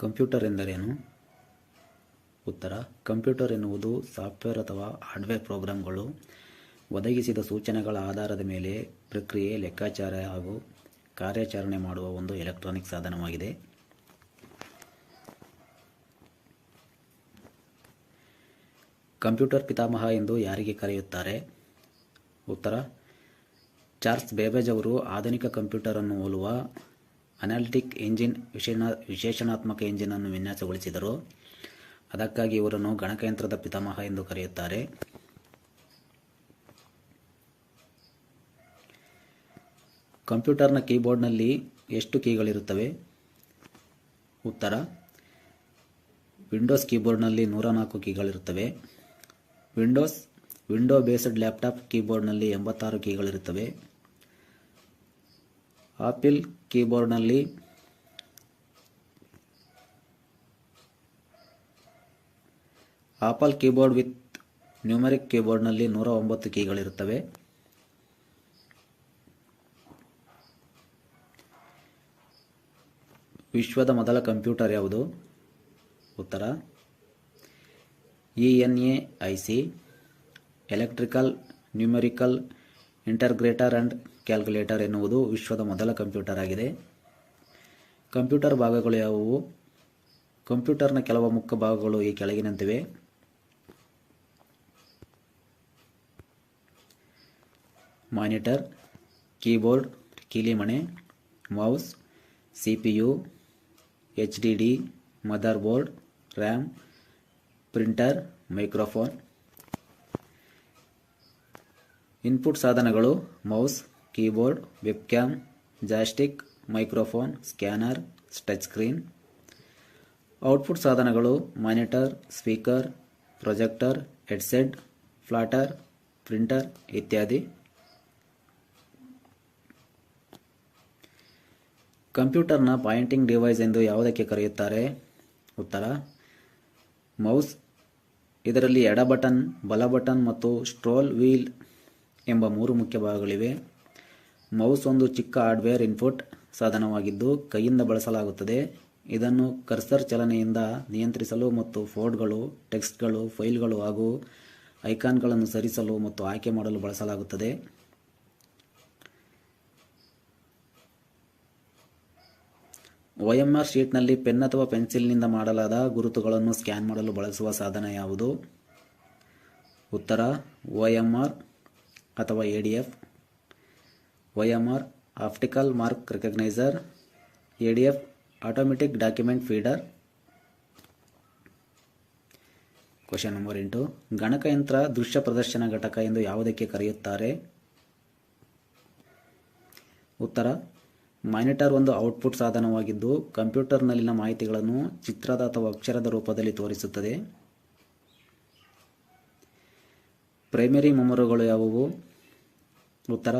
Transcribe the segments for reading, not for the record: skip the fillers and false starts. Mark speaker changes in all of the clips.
Speaker 1: Computer ಎಂದರೇನು? ಉತ್ತರ: computer ಎನ್ನುವುದು ಸಾಫ್ಟ್ವೇರ್ ಅಥವಾ ಹಾರ್ಡ್ವೇರ್ ಪ್ರೋಗ್ರಾಂಗಳು ಒದಗಿಸಿದ ಸೂಚನೆಗಳ ಆಧಾರದ ಮೇಲೆ ಪ್ರಕ್ರಿಯೆ, ಲೆಕ್ಕಾಚಾರ ಹಾಗೂ ಕಾರ್ಯಾಚರಣೆ ಮಾಡುವ ಒಂದು ಎಲೆಕ್ಟ್ರಾನಿಕ್ ಸಾಧನವಾಗಿದೆ. ಕಂಪ್ಯೂಟರ್ ಪಿತಾಮಹ ಎಂದು ಯಾರಿಗೆ ಕರೆಯುತ್ತಾರೆ? ಉತ್ತರ: ಚಾರ್ಲ್ಸ್ ಬೇಬೇಜ್ ಅವರು ಆಧುನಿಕ ಕಂಪ್ಯೂಟರ್ ಅನ್ನು ಹೋಲುವ ಅನಾಲಿಟಿಕ್ ಎಂಜಿನ್ ವಿಶ್ಲೇಷಣಾತ್ಮಕ ಎಂಜಿನ್ ಅನ್ನು ವಿನ್ಯಾಸಗೊಳಿಸಿದರು. ಅದಕ್ಕಾಗಿ ಇವರನ್ನು ಗಣಕಯಂತ್ರದ ಪಿತಾಮಹ ಎಂದು ಕರೆಯುತ್ತಾರೆ. ಕಂಪ್ಯೂಟರ್ನ ಕೀಬೋರ್ಡ್ನಲ್ಲಿ ಎಷ್ಟು ಕೀಗಳಿರುತ್ತವೆ? ಉತ್ತರ: ವಿಂಡೋಸ್ ಕೀಬೋರ್ಡ್ನಲ್ಲಿ 104 ಕೀಗಳಿರುತ್ತವೆ. ವಿಂಡೋ ಬೇಸ್ಡ್ ಲ್ಯಾಪ್ಟಾಪ್ ಕೀಬೋರ್ಡ್ನಲ್ಲಿ 86 ಕೀಗಳಿರುತ್ತವೆ. ಆಪಲ್ ಕೀಬೋರ್ಡ್ ವಿತ್ ನ್ಯೂಮರಿಕ್ ಕೀಬೋರ್ಡ್ನಲ್ಲಿ 109 ಕೀಗಳಿರುತ್ತವೆ. ವಿಶ್ವದ ಮೊದಲ ಕಂಪ್ಯೂಟರ್ ಯಾವುದು? ಉತ್ತರ: ENIAC electrical numerical integrator and calculator ಎನ್ನುವುದು ವಿಶ್ವದ ಮೊದಲ ಕಂಪ್ಯೂಟರ್ ಆಗಿದೆ. ಕಂಪ್ಯೂಟರ್ ಭಾಗಗಳು ಯಾವುವು? ಕಂಪ್ಯೂಟರ್ನ ಕೆಲವು ಮುಖ್ಯ ಭಾಗಗಳು ಈ ಕೆಳಗಿನಂತಿವೆ. ಮಾನಿಟರ್, ಕೀಬೋರ್ಡ್, ಕೀಲಿಮಣೆ, mouse, CPU, HDD, motherboard, RAM, printer, microphone. Input ಸಾಧನಗಳು: mouse, keyboard, webcam, joystick, microphone, scanner, touch screen. Output ಸಾಧನಗಳು: monitor, speaker, projector, headset, plotter, printer ಇತ್ಯಾದಿ. ಕಂಪ್ಯೂಟರ್ನ ಪಾಯಿಂಟಿಂಗ್ ಡಿವೈಸ್ ಎಂದು ಯಾವುದಕ್ಕೆ ಕರೆಯುತ್ತಾರೆ? ಉತ್ತರ: ಮೌಸ್. ಇದರಲ್ಲಿ ಎಡ ಬಟನ್, ಬಲ ಬಟನ್ ಮತ್ತು ಸ್ಕ್ರೋಲ್ ವೀಲ್ ಎಂಬ 3 ಮುಖ್ಯ ಭಾಗಗಳಿವೆ. ಮೌಸ್ ಒಂದು ಚಿಕ್ಕ ಹಾರ್ಡ್ವೇರ್ ಇನ್ಪುಟ್ ಸಾಧನವಾಗಿದ್ದು ಕೈಯಿಂದ ಬಳಸಲಾಗುತ್ತದೆ. ಇದನ್ನು ಕರ್ಸರ್ ಚಲನೆಯಿಂದ ನಿಯಂತ್ರಿಸಲು ಮತ್ತು ಫೋಲ್ಡ್ಗಳು, ಟೆಕ್ಸ್ಟ್ಗಳು, ಫೈಲ್ಗಳು ಹಾಗೂ ಐಕಾನ್ಗಳನ್ನು ಸರಿಸಲು ಮತ್ತು ಆಯ್ಕೆ ಮಾಡಲು ಬಳಸಲಾಗುತ್ತದೆ. OMR ಶೀಟ್ನಲ್ಲಿ ಪೆನ್ ಅಥವಾ ಪೆನ್ಸಿಲ್ನಿಂದ ಮಾಡಲಾದ ಗುರುತುಗಳನ್ನು ಸ್ಕ್ಯಾನ್ ಮಾಡಲು ಬಳಸುವ ಸಾಧನ ಯಾವುದು? ಉತ್ತರ: OMR ಅಥವಾ ADF. OMR optical mark recogniser, ADF automatic document feeder. Question number 8. ಗಣಕಯಂತ್ರ ದೃಶ್ಯ ಪ್ರದರ್ಶನ ಘಟಕ ಎಂದು ಯಾವುದಕ್ಕೆ ಕರೆಯುತ್ತಾರೆ? ಉತ್ತರ: ಮಾನಿಟರ್ ಒಂದು ಔಟ್ಪುಟ್ ಸಾಧನವಾಗಿದ್ದು ಕಂಪ್ಯೂಟರ್ನಲ್ಲಿನ ಮಾಹಿತಿಗಳನ್ನು ಚಿತ್ರದ ಅಥವಾ ಅಕ್ಷರದ ರೂಪದಲ್ಲಿ ತೋರಿಸುತ್ತದೆ. ಪ್ರೈಮರಿ ಮೆಮೊರಿಗಳು ಯಾವುವು? ಉತ್ತರ: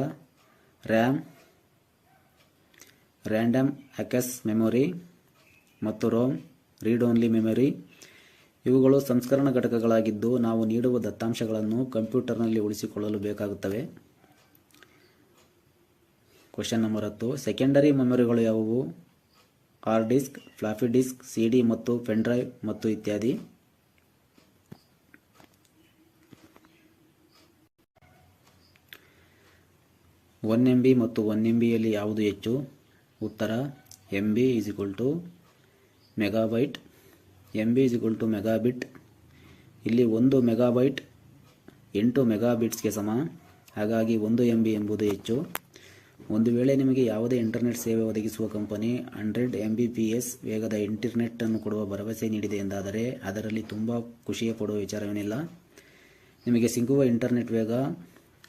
Speaker 1: ರ್ಯಾಮ್, ರ್ಯಾಂಡಮ್ ಆಕ್ಸೆಸ್ ಮೆಮೊರಿ ಮತ್ತು ರೋಮ್, ರೀಡ್ ಓನ್ಲಿ ಮೆಮೊರಿ. ಇವುಗಳು ಸಂಸ್ಕರಣ ಘಟಕಗಳಾಗಿದ್ದು ನಾವು ನೀಡುವ ದತ್ತಾಂಶಗಳನ್ನು ಕಂಪ್ಯೂಟರ್ನಲ್ಲಿ ಉಳಿಸಿಕೊಳ್ಳಲು ಬೇಕಾಗುತ್ತವೆ. Question number 10. ಸೆಕೆಂಡರಿ ಮೆಮೊರಿಗಳು ಯಾವುವು? Hard disk, floppy disk, CD ಮತ್ತು ಪೆನ್ ಡ್ರೈವ್ ಮತ್ತು ಇತ್ಯಾದಿ. MB ಮತ್ತು 1MB ಯಲ್ಲಿ ಯಾವುದು ಹೆಚ್ಚು? ಉತ್ತರ: MB ಮೆಗಾಬೈಟ್. MB ಮೆಗಾಬಿಟ್. ಇಲ್ಲಿ 1 ಮೆಗಾಬೈಟ್ 8 ಮೆಗಾಬಿಟ್ಸ್ಗೆ ಸಮ. ಹಾಗಾಗಿ 1 MB ಎಂಬುದು ಹೆಚ್ಚು. ಒಂದು ವೇಳೆ ನಿಮಗೆ ಯಾವುದೇ ಇಂಟರ್ನೆಟ್ ಸೇವೆ ಒದಗಿಸುವ ಕಂಪನಿ 100 Mbps ವೇಗದ ಇಂಟರ್ನೆಟ್ ಅನ್ನು ಕೊಡುವ ಭರವಸೆ ನೀಡಿದೆ ಎಂದಾದರೆ ಅದರಲ್ಲಿ ತುಂಬ ಖುಷಿಯ ಪಡುವ ವಿಚಾರವೇನಿಲ್ಲ. ನಿಮಗೆ ಸಿಗುವ ಇಂಟರ್ನೆಟ್ ವೇಗ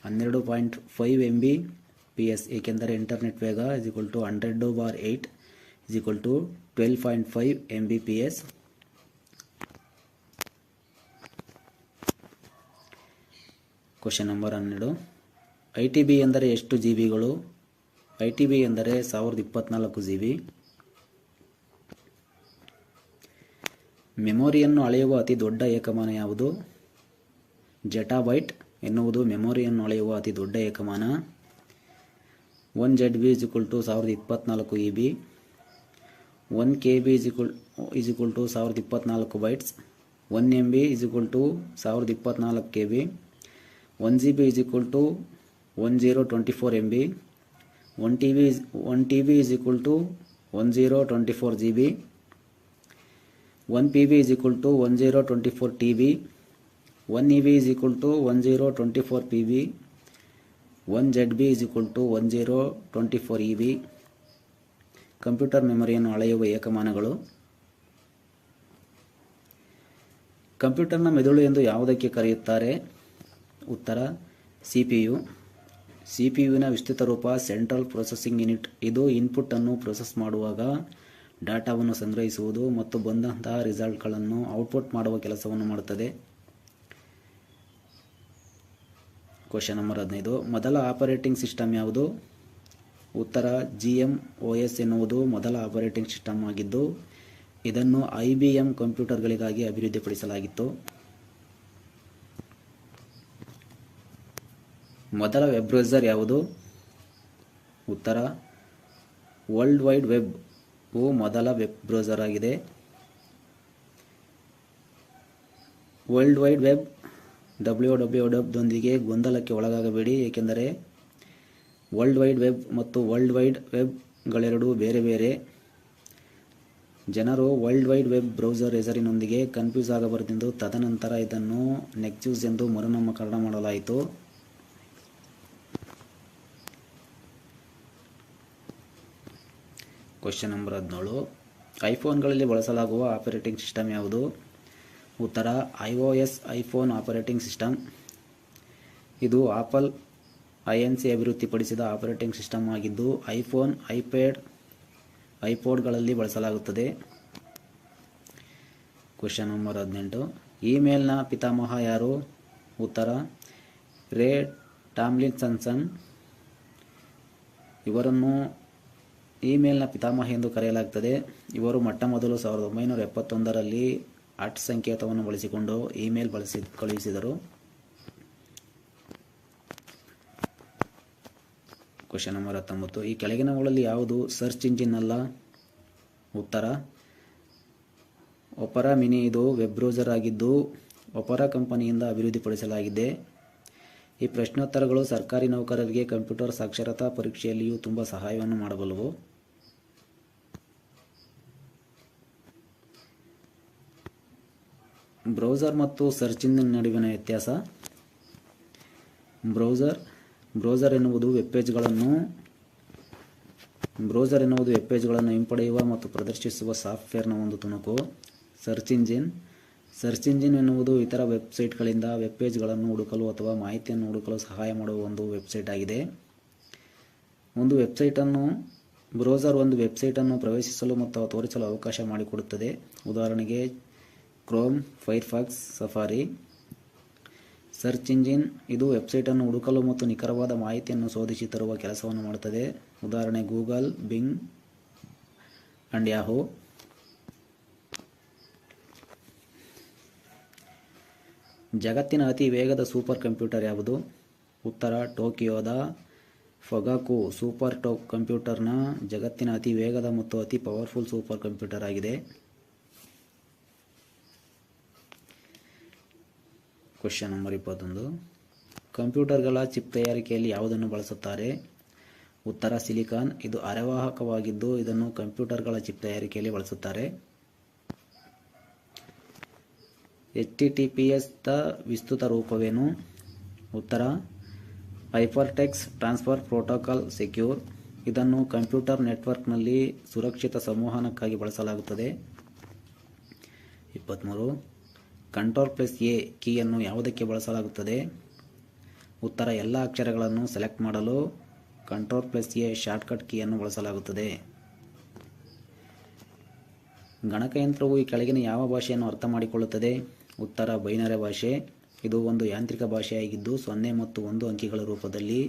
Speaker 1: 12.5 Mbps, ಏಕೆಂದರೆ ಇಂಟರ್ನೆಟ್ ವೇಗ 100/8 12.5 Mbps. Question number 12. ITB ಎಂದರೆ ಎಷ್ಟು GBಗಳು? ITB ಎಂದರೆ 1024 GB. ಮೆಮೊರಿಯನ್ನು ಅಳೆಯುವ ಅತಿ ದೊಡ್ಡ ಏಕಮಾನ ಯಾವುದು? ಜೆಟಾಬೈಟ್ ಎನ್ನುವುದು ಮೆಮೊರಿಯನ್ನು ಅಳೆಯುವ ಅತಿ ದೊಡ್ಡ ಏಕಮಾನ. 1 ZB 1024 EB. 1 KB is equal to 1024 bytes, 1 MB is equal to 1024 KB, 1 GB is equal to 1024 MB, 1 TB is equal to 1024 GB, 1 PB is equal to 1024 TB, 1 EB is equal to 1024 PB, 1 ZB is equal to 1024 EB. Computer ಮೆಮೊರಿಯನ್ನು ಅಳೆಯುವ ಏಕಮಾನಗಳು. ಕಂಪ್ಯೂಟರ್ನ ಮೆದುಳು ಎಂದು ಯಾವುದಕ್ಕೆ ಕರೆಯುತ್ತಾರೆ? ಉತ್ತರ CPU. CPUವಿನ ವಿಸ್ತೃತ ರೂಪ central processing unit. ಇದು ಇನ್ಪುಟ್ ಅನ್ನು ಪ್ರೊಸೆಸ್ ಮಾಡುವಾಗ ಡಾಟಾವನ್ನು ಸಂಗ್ರಹಿಸುವುದು ಮತ್ತು ಬಂದಂತಹ ರಿಸಲ್ಟ್ಗಳನ್ನು ಔಟ್ಪುಟ್ ಮಾಡುವ ಕೆಲಸವನ್ನು ಮಾಡುತ್ತದೆ. Question number 15. ಮೊದಲ ಆಪರೇಟಿಂಗ್ ಸಿಸ್ಟಮ್ ಯಾವುದು? ಉತ್ತರ GMOS ಎನ್ನುವುದು ಮೊದಲ ಆಪರೇಟಿಂಗ್ ಸಿಸ್ಟಮ್ ಆಗಿದ್ದು ಇದನ್ನು IBM ಕಂಪ್ಯೂಟರ್ಗಳಿಗಾಗಿ ಅಭಿವೃದ್ಧಿಪಡಿಸಲಾಗಿತ್ತು. ಮೊದಲ ವೆಬ್ ಬ್ರೌಸರ್ ಯಾವುದು? ಉತ್ತರ ವರ್ಲ್ಡ್ ವೈಡ್ ವೆಬ್ ಮೊದಲ ವೆಬ್ ಬ್ರೌಸರ್ ಆಗಿದೆ. ವರ್ಲ್ಡ್ ವೈಡ್ ವೆಬ್ WWW ದೊಂದಿಗೆ ಗೊಂದಲಕ್ಕೆ ಒಳಗಾಗಬೇಡಿ, ಏಕೆಂದರೆ ವರ್ಲ್ಡ್ ವೈಡ್ ವೆಬ್ ಮತ್ತು ವರ್ಲ್ಡ್ ವೈಡ್ ವೆಬ್ಗಳೆರಡೂ ಬೇರೆ ಬೇರೆ. ಜನರು ವರ್ಲ್ಡ್ ವೈಡ್ ವೆಬ್ ಬ್ರೌಸರ್ ಹೆಸರಿನೊಂದಿಗೆ ಕನ್ಫ್ಯೂಸ್ ಆಗಬಾರದೆಂದು ತದನಂತರ ಇದನ್ನು ನೆಕ್ಸಸ್ ಎಂದು ಮರುನಾಮಕರಣ ಮಾಡಲಾಯಿತು. Question number 17. ಐಫೋನ್ಗಳಲ್ಲಿ ಬಳಸಲಾಗುವ ಆಪರೇಟಿಂಗ್ ಸಿಸ್ಟಮ್ ಯಾವುದು? ಉತ್ತರ iOS ಐಫೋನ್ ಆಪರೇಟಿಂಗ್ ಸಿಸ್ಟಮ್. ಇದು ಆಪಲ್ INC ಅಭಿವೃದ್ಧಿಪಡಿಸಿದ ಆಪರೇಟಿಂಗ್ ಸಿಸ್ಟಮ್ ಆಗಿದ್ದು ಐಫೋನ್, ಐಪ್ಯಾಡ್, ಐಪಾಡ್ಗಳಲ್ಲಿ ಬಳಸಲಾಗುತ್ತದೆ. Question number 18. ಇಮೇಲ್ನ ಪಿತಾಮಹ ಯಾರು? ಉತ್ತರ ರೇ ಟಾಮ್ಲಿನ್ಸನ್. ಇವರನ್ನು ಇಮೇಲ್ನ ಪಿತಾಮಹ ಎಂದು ಕರೆಯಲಾಗುತ್ತದೆ. ಇವರು ಮೊಟ್ಟಮೊದಲು 1971ರಲ್ಲಿ ಸಂಕೇತವನ್ನು ಬಳಸಿಕೊಂಡು ಇಮೇಲ್ ಕಳುಹಿಸಿದರು. Question number 19. ಈ ಕೆಳಗಿನವುಗಳಲ್ಲಿ ಯಾವುದು ಸರ್ಚ್ ಇಂಜಿನ್ ಅಲ್ಲ? ಉತ್ತರ ಒಪರಾ ಮಿನಿ. ಇದು ವೆಬ್ ಬ್ರೌಸರ್ ಆಗಿದ್ದು ಒಪರಾ ಕಂಪನಿಯಿಂದ ಅಭಿವೃದ್ಧಿಪಡಿಸಲಾಗಿದೆ. ಈ ಪ್ರಶ್ನೋತ್ತರಗಳು ಸರ್ಕಾರಿ ನೌಕರರಿಗೆ ಕಂಪ್ಯೂಟರ್ ಸಾಕ್ಷರತಾ ಪರೀಕ್ಷೆಯಲ್ಲಿಯೂ ತುಂಬ ಸಹಾಯವನ್ನು ಮಾಡಬಲ್ಲವು. ಬ್ರೌಸರ್ ಮತ್ತು ಸರ್ಚ್ ಇಂಜಿನ್ ನಡುವಿನ ವ್ಯತ್ಯಾಸ. ಬ್ರೌಸರ್ ಎನ್ನುವುದು ವೆಬ್ ಪೇಜ್ಗಳನ್ನು ಹಿಂಪಡೆಯುವ ಮತ್ತು ಪ್ರದರ್ಶಿಸುವ ಸಾಫ್ಟ್ವೇರ್ನ ಒಂದು ತುಣುಕು. ಸರ್ಚ್ ಇಂಜಿನ್ ಎನ್ನುವುದು ಇತರ ವೆಬ್ಸೈಟ್ಗಳಿಂದ ವೆಬ್ ಪೇಜ್ಗಳನ್ನು ಹುಡುಕಲು ಅಥವಾ ಮಾಹಿತಿಯನ್ನು ಹುಡುಕಲು ಸಹಾಯ ಮಾಡುವ ಒಂದು ವೆಬ್ಸೈಟ್ ಆಗಿದೆ. ಬ್ರೌಸರ್ ಒಂದು ವೆಬ್ಸೈಟನ್ನು ಪ್ರವೇಶಿಸಲು ಮತ್ತು ತೋರಿಸಲು ಅವಕಾಶ ಮಾಡಿಕೊಡುತ್ತದೆ. ಉದಾಹರಣೆಗೆ Chrome, Firefox, safari. Search engine ಇದು ವೆಬ್ಸೈಟನ್ನು ಹುಡುಕಲು ಮತ್ತು ನಿಖರವಾದ ಮಾಹಿತಿಯನ್ನು ಶೋಧಿಸಿ ತರುವ ಕೆಲಸವನ್ನು ಮಾಡುತ್ತದೆ. ಉದಾಹರಣೆ ಗೂಗಲ್, ಬಿಂಗ್ ಅಂಡ್ ಯಾಹೂ. ಜಗತ್ತಿನ ಅತಿ ವೇಗದ ಸೂಪರ್ ಕಂಪ್ಯೂಟರ್ ಯಾವುದು? ಉತ್ತರ ಟೋಕಿಯೋದ ಫೊಗಾಕು ಸೂಪರ್ ಕಂಪ್ಯೂಟರ್ನ ಜಗತ್ತಿನ ಅತಿ ವೇಗದ ಮತ್ತು ಅತಿ ಪವರ್ಫುಲ್ ಸೂಪರ್ ಕಂಪ್ಯೂಟರ್ ಆಗಿದೆ. Question number 21. ಕಂಪ್ಯೂಟರ್ಗಳ ಚಿಪ್ ತಯಾರಿಕೆಯಲ್ಲಿ ಯಾವುದನ್ನು ಬಳಸುತ್ತಾರೆ? ಉತ್ತರ ಸಿಲಿಕಾನ್. ಇದು ಅರೆವಾಹಕವಾಗಿದ್ದು ಇದನ್ನು ಕಂಪ್ಯೂಟರ್ಗಳ ಚಿಪ್ ತಯಾರಿಕೆಯಲ್ಲಿ ಬಳಸುತ್ತಾರೆ. HTTPS ದ ವಿಸ್ತೃತ ರೂಪವೇನು? ಉತ್ತರ ಹೈಪರ್ಟೆಕ್ಸ್ಟ್ ಟ್ರಾನ್ಸ್ಫರ್ ಪ್ರೋಟೋಕಾಲ್ ಸೆಕ್ಯೂರ್. ಇದನ್ನು ಕಂಪ್ಯೂಟರ್ ನೆಟ್ವರ್ಕ್ನಲ್ಲಿ ಸುರಕ್ಷಿತ ಸಂವಹನಕ್ಕಾಗಿ ಬಳಸಲಾಗುತ್ತದೆ. 23. Ctrl+A ಕೀಯನ್ನು ಯಾವುದಕ್ಕೆ ಬಳಸಲಾಗುತ್ತದೆ? ಉತ್ತರ ಎಲ್ಲ ಅಕ್ಷರಗಳನ್ನು ಸೆಲೆಕ್ಟ್ ಮಾಡಲು Ctrl+A ಶಾರ್ಟ್ಕಟ್ ಕೀಯನ್ನು ಬಳಸಲಾಗುತ್ತದೆ. ಗಣಕಯಂತ್ರವು ಈ ಕೆಳಗಿನ ಯಾವ ಭಾಷೆಯನ್ನು ಅರ್ಥ ಮಾಡಿಕೊಳ್ಳುತ್ತದೆ? ಉತ್ತರ ಬೈನರಿ ಭಾಷೆ. ಇದು ಒಂದು ಯಾಂತ್ರಿಕ ಭಾಷೆಯಾಗಿದ್ದು 0 ಮತ್ತು 1 ಅಂಕಿಗಳ ರೂಪದಲ್ಲಿ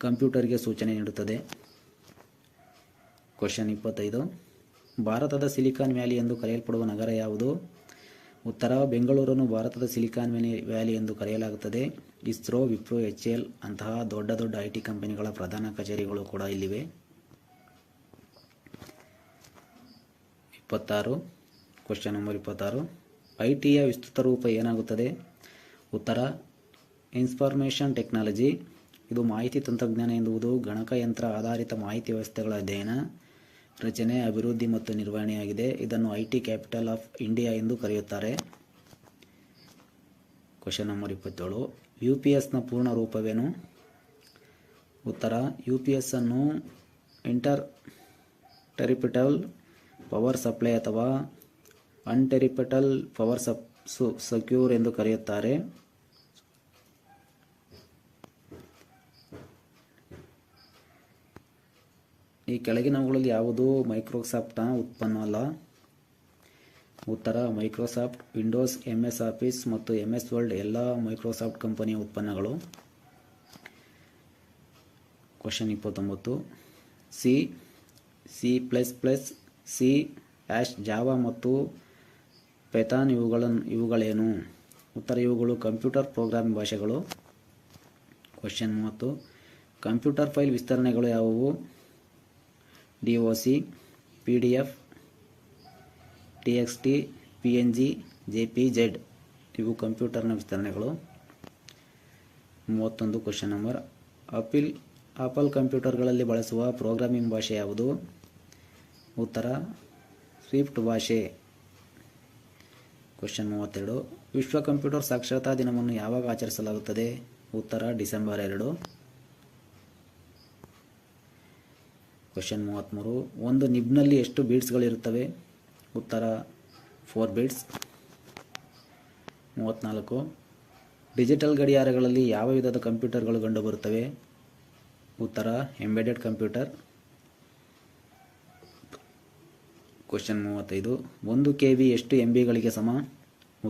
Speaker 1: ಕಂಪ್ಯೂಟರ್ಗೆ ಸೂಚನೆ ನೀಡುತ್ತದೆ. ಕ್ವೆಶ್ಚನ್ 25. ಭಾರತದ ಸಿಲಿಕಾನ್ ವ್ಯಾಲಿ ಎಂದು ಕರೆಯಲ್ಪಡುವ ನಗರ ಯಾವುದು? ಉತ್ತರ ಬೆಂಗಳೂರನ್ನು ಭಾರತದ ಸಿಲಿಕಾನ್ ವ್ಯಾಲಿ ಎಂದು ಕರೆಯಲಾಗುತ್ತದೆ. ಇಸ್ರೋ, ವಿಪ್ರೋ, HCL ಅಂತಹ ದೊಡ್ಡ IT ಕಂಪನಿಗಳ ಪ್ರಧಾನ ಕಚೇರಿಗಳು ಕೂಡ ಇಲ್ಲಿವೆ. 26. Question number 26. ಐಟಿಯ ವಿಸ್ತೃತ ರೂಪ ಏನಾಗುತ್ತದೆ? ಉತ್ತರ ಇನ್ಫಾರ್ಮೇಷನ್ ಟೆಕ್ನಾಲಜಿ. ಇದು ಮಾಹಿತಿ ತಂತ್ರಜ್ಞಾನ ಎನ್ನುವುದು ಗಣಕಯಂತ್ರ ಆಧಾರಿತ ಮಾಹಿತಿ ವ್ಯವಸ್ಥೆಗಳ ಅಧ್ಯಯನ, ರಚನೆ, ಅಭಿವೃದ್ಧಿ ಮತ್ತು ನಿರ್ವಹಣೆಯಾಗಿದೆ. ಇದನ್ನು ಐಟಿ ಕ್ಯಾಪಿಟಲ್ ಆಫ್ ಇಂಡಿಯಾ ಎಂದು ಕರೆಯುತ್ತಾರೆ. Question number 27. ಯುಪಿಎಸ್ನ ಪೂರ್ಣ ರೂಪವೇನು? ಉತ್ತರ UPS ಅನ್ನು ಇಂಟರ್ ಟೆರಿಪಿಟಲ್ ಪವರ್ ಸಪ್ಲೈ ಅಥವಾ ಅನ್ಟೆರಿಪಿಟಲ್ ಪವರ್ ಸೆಕ್ಯೂರ್ ಎಂದು ಕರೆಯುತ್ತಾರೆ. ಈ ಕೆಳಗಿನವುಗಳಲ್ಲಿ ಯಾವುದು ಮೈಕ್ರೋಸಾಫ್ಟ್ನ ಉತ್ಪನ್ನವಲ್ಲ? ಉತ್ತರ ಮೈಕ್ರೋಸಾಫ್ಟ್. ವಿಂಡೋಸ್, MS ಆಫೀಸ್ ಮತ್ತು MS ವರ್ಲ್ಡ್ ಎಲ್ಲ ಮೈಕ್ರೋಸಾಫ್ಟ್ ಕಂಪನಿಯ ಉತ್ಪನ್ನಗಳು. ಕ್ವೆಶ್ಚನ್ 29. ಸಿ, ಜಾವಾ ಮತ್ತು ಪೈಥಾನ್ ಇವುಗಳೇನು? ಉತ್ತರ ಇವುಗಳು ಕಂಪ್ಯೂಟರ್ ಪ್ರೋಗ್ರಾಮಿಂಗ್ ಭಾಷೆಗಳು. ಕ್ವೆಶ್ಚನ್ 30. ಕಂಪ್ಯೂಟರ್ ಫೈಲ್ ವಿಸ್ತರಣೆಗಳು ಯಾವುವು? DOC, PDF, TXT, PNG, JPG. ಇವು ಕಂಪ್ಯೂಟರ್ನ ವಿಸ್ತರಣೆಗಳು. 31. Question number. ಆಪಲ್ ಕಂಪ್ಯೂಟರ್ಗಳಲ್ಲಿ ಬಳಸುವ ಪ್ರೋಗ್ರಾಮಿಂಗ್ ಭಾಷೆ ಯಾವುದು? ಉತ್ತರ ಸ್ವಿಫ್ಟ್ ಭಾಷೆ. ಕ್ವೆಶ್ಚನ್ 32. ವಿಶ್ವ ಕಂಪ್ಯೂಟರ್ ಸಾಕ್ಷರತಾ ದಿನವನ್ನು ಯಾವಾಗ ಆಚರಿಸಲಾಗುತ್ತದೆ? ಉತ್ತರ ಡಿಸೆಂಬರ್ 2. ಕ್ವೆಶ್ಚನ್ 33. ಒಂದು ನಿಬ್ನಲ್ಲಿ ಎಷ್ಟು ಬೀಟ್ಸ್ಗಳಿರುತ್ತವೆ? ಉತ್ತರ 4 ಬೀಟ್ಸ್. 34. ಡಿಜಿಟಲ್ ಗಡಿಯಾರಗಳಲ್ಲಿ ಯಾವ ವಿಧದ ಕಂಪ್ಯೂಟರ್ಗಳು ಕಂಡುಬರುತ್ತವೆ? ಉತ್ತರ ಎಂಬೆಡೆಡ್ ಕಂಪ್ಯೂಟರ್. ಕ್ವೆಶ್ಚನ್ 35. 1 KB ಎಷ್ಟು MBಗಳಿಗೆ ಸಮ?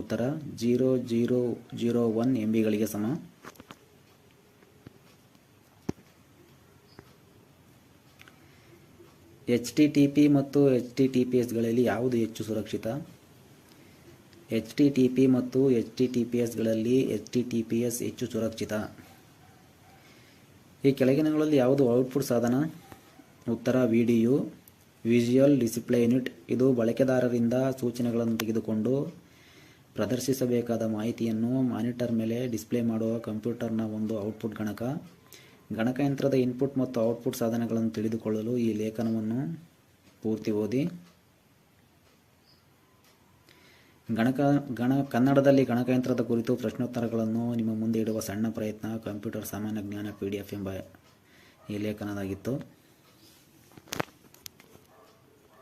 Speaker 1: ಉತ್ತರ 0001 MBಗಳಿಗೆ ಸಮ. HTTP ಮತ್ತು HTTPSಗಳಲ್ಲಿ ಯಾವುದು ಹೆಚ್ಚು ಸುರಕ್ಷಿತ? HTTP ಮತ್ತು HTTPSಗಳಲ್ಲಿ HTTPS ಹೆಚ್ಚು ಸುರಕ್ಷಿತ. ಈ ಕೆಳಗಿನಗಳಲ್ಲಿ ಯಾವುದು ಔಟ್ಪುಟ್ ಸಾಧನ? ಉತ್ತರ VDU, ವಿಜುವಲ್ ಡಿಸ್ಪ್ಲೇ ಯೂನಿಟ್. ಇದು ಬಳಕೆದಾರರಿಂದ ಸೂಚನೆಗಳನ್ನು ತೆಗೆದುಕೊಂಡು ಪ್ರದರ್ಶಿಸಬೇಕಾದ ಮಾಹಿತಿಯನ್ನು ಮಾನಿಟರ್ ಮೇಲೆ ಡಿಸ್ಪ್ಲೇ ಮಾಡುವ ಕಂಪ್ಯೂಟರ್ನ ಒಂದು ಔಟ್ಪುಟ್ ಗಣಕ. ಗಣಕಯಂತ್ರದ ಇನ್ಪುಟ್ ಮತ್ತು ಔಟ್ಪುಟ್ ಸಾಧನಗಳನ್ನು ತಿಳಿದುಕೊಳ್ಳಲು ಈ ಲೇಖನವನ್ನು ಪೂರ್ತಿ ಓದಿ. ಕನ್ನಡದಲ್ಲಿ ಗಣಕಯಂತ್ರದ ಕುರಿತು ಪ್ರಶ್ನೋತ್ತರಗಳನ್ನು ನಿಮ್ಮ ಮುಂದೆ ಇಡುವ ಸಣ್ಣ ಪ್ರಯತ್ನ ಕಂಪ್ಯೂಟರ್ ಸಾಮಾನ್ಯ ಜ್ಞಾನ PDF ಎಂಬ ಈ ಲೇಖನದಾಗಿತ್ತು.